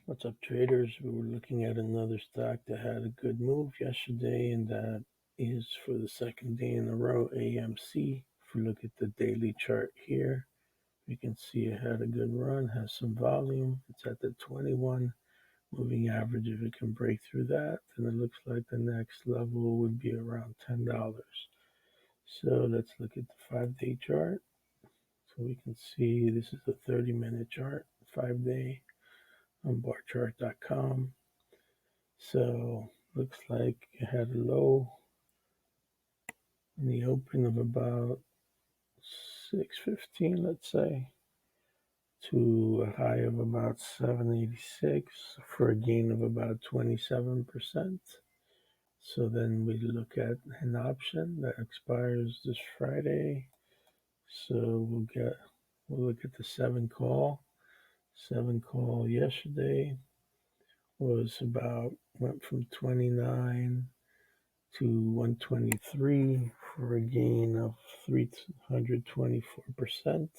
What's up, traders? We were looking at another stock that had a good move yesterday, and that is for the second day in a row, AMC. If we look at the daily chart here, we can see it had a good run, has some volume. It's at the 21 moving average. If it can break through that, then it looks like the next level would be around $10. So let's look at the 5-day chart. So we can see this is a 30-minute chart, 5-day on barchart.com. So looks like it had a low in the open of about 615, let's say, to a high of about 786 for a gain of about 27%. So then we look at an option that expires this Friday. So we'll look at the 7 call. 7 call yesterday went from 29 to 123 for a gain of 324%.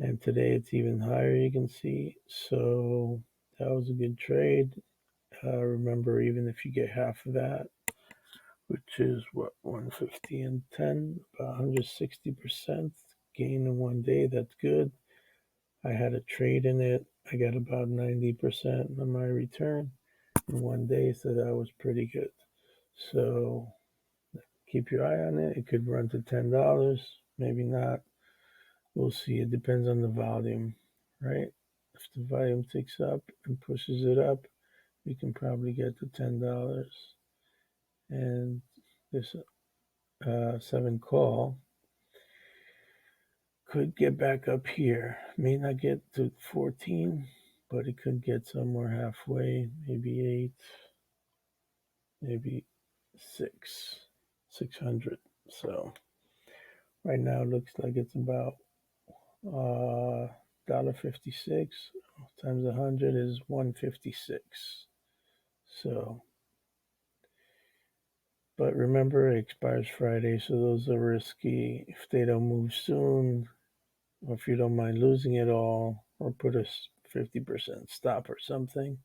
And today it's even higher, you can see. So that was a good trade. Remember, even if you get half of that, which is 150 and 10, about 160% gain in one day, that's good. I had a trade in it. I got about 90% of my return in one day, so that was pretty good. So keep your eye on it. It could run to $10, maybe not. We'll see. It depends on the volume, right? If the volume ticks up and pushes it up, we can probably get to $10. And this 7 call could get back up here. May not get to 14, but it could get somewhere halfway, maybe 8, maybe 600. So right now it looks like it's about $1.56 times 100 is 156. So, but remember, it expires Friday, so those are risky. If they don't move soon, or if you don't mind losing it all, or put a 50% stop or something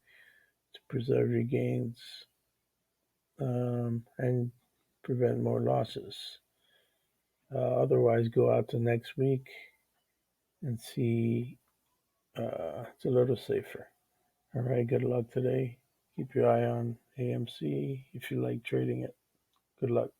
to preserve your gains and prevent more losses. Otherwise, go out to next week and see. It's a little safer. All right, good luck today. Keep your eye on AMC if you like trading it. Good luck.